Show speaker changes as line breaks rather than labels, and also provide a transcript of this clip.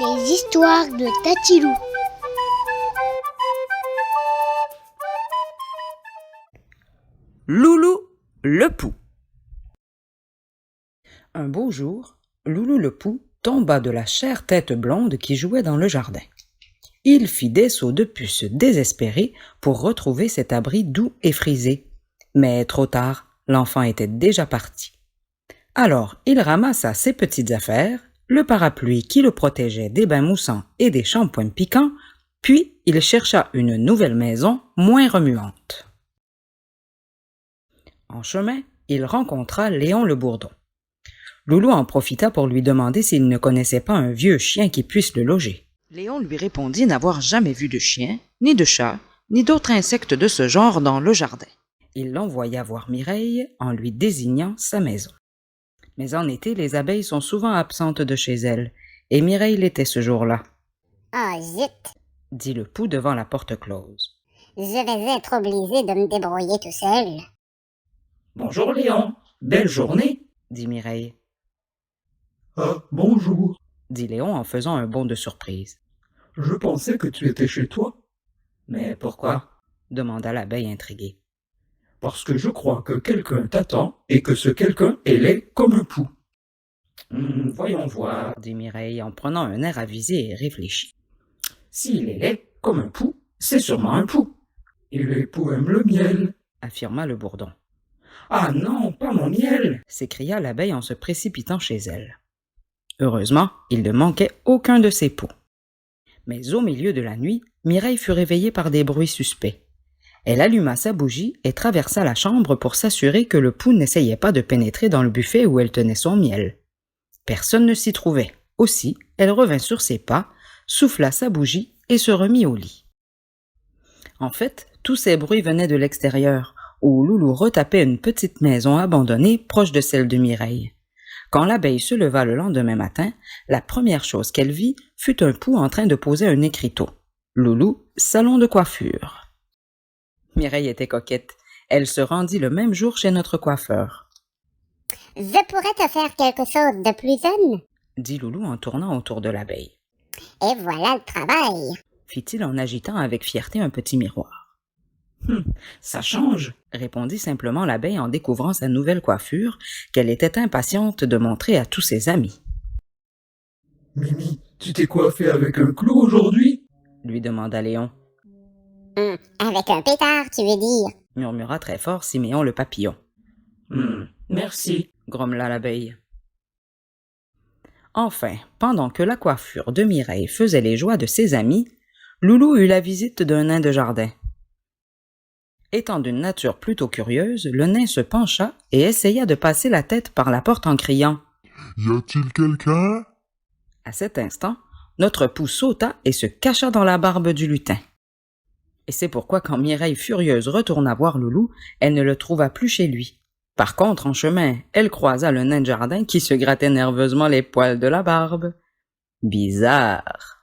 Les histoires de Tatilou.
Loulou le Pou. Un beau jour, Loulou le Pou tomba de la chère tête blonde qui jouait dans le jardin. Il fit des sauts de puce désespérés pour retrouver cet abri doux et frisé. Mais trop tard, l'enfant était déjà parti. Alors il ramassa ses petites affaires, le parapluie qui le protégeait des bains moussants et des shampoings piquants, puis il chercha une nouvelle maison moins remuante. En chemin, il rencontra Léon le Bourdon. Loulou en profita pour lui demander s'il ne connaissait pas un vieux chien qui puisse le loger. Léon lui répondit n'avoir jamais vu de chien, ni de chat, ni d'autres insectes de ce genre dans le jardin. Il l'envoya voir Mireille en lui désignant sa maison. Mais en été, les abeilles sont souvent absentes de chez elles, et Mireille l'était ce jour-là.
« Oh zut !»
dit le Pou devant la porte close.
« Je vais être obligé de me débrouiller tout seul. »«
Bonjour Léon, belle journée !»
dit Mireille.
« Ah, bonjour !»
dit Léon en faisant un bond de surprise.
« Je pensais que tu étais chez toi. »« Mais pourquoi ?»
demanda l'abeille intriguée.
« Parce que je crois que quelqu'un t'attend et que ce quelqu'un est laid comme un pou. »« Voyons voir, »
dit Mireille en prenant un air avisé et réfléchi.
« S'il est laid comme un pou, c'est sûrement un pou. Et les poux aiment le miel. »
affirma le Bourdon.
« Ah non, pas mon miel !»
s'écria l'abeille en se précipitant chez elle. Heureusement, il ne manquait aucun de ses poux. Mais au milieu de la nuit, Mireille fut réveillée par des bruits suspects. Elle alluma sa bougie et traversa la chambre pour s'assurer que le pou n'essayait pas de pénétrer dans le buffet où elle tenait son miel. Personne ne s'y trouvait. Aussi, elle revint sur ses pas, souffla sa bougie et se remit au lit. En fait, tous ces bruits venaient de l'extérieur, où Loulou retapait une petite maison abandonnée proche de celle de Mireille. Quand l'abeille se leva le lendemain matin, la première chose qu'elle vit fut un pou en train de poser un écriteau. Loulou, salon de coiffure. Mireille était coquette. Elle se rendit le même jour chez notre coiffeur.
« Je pourrais te faire quelque chose de plus zen, »
dit Loulou en tournant autour de l'abeille.
« Et voilà le travail. »
fit-il en agitant avec fierté un petit miroir.
« Ça change, »
répondit simplement l'abeille en découvrant sa nouvelle coiffure qu'elle était impatiente de montrer à tous ses amis.
« Mimi, tu t'es coiffée avec un clou aujourd'hui ?»
lui demanda Léon.
« Avec un pétard, tu veux dire ?»
murmura très fort Siméon le papillon.
« Merci, »
grommela l'abeille. Enfin, pendant que la coiffure de Mireille faisait les joies de ses amis, Loulou eut la visite d'un nain de jardin. Étant d'une nature plutôt curieuse, le nain se pencha et essaya de passer la tête par la porte en criant «
Y a-t-il quelqu'un »
À cet instant, notre pou sauta et se cacha dans la barbe du lutin. Et c'est pourquoi quand Mireille furieuse retourna voir Loulou, elle ne le trouva plus chez lui. Par contre, en chemin, elle croisa le nain de jardin qui se grattait nerveusement les poils de la barbe. Bizarre.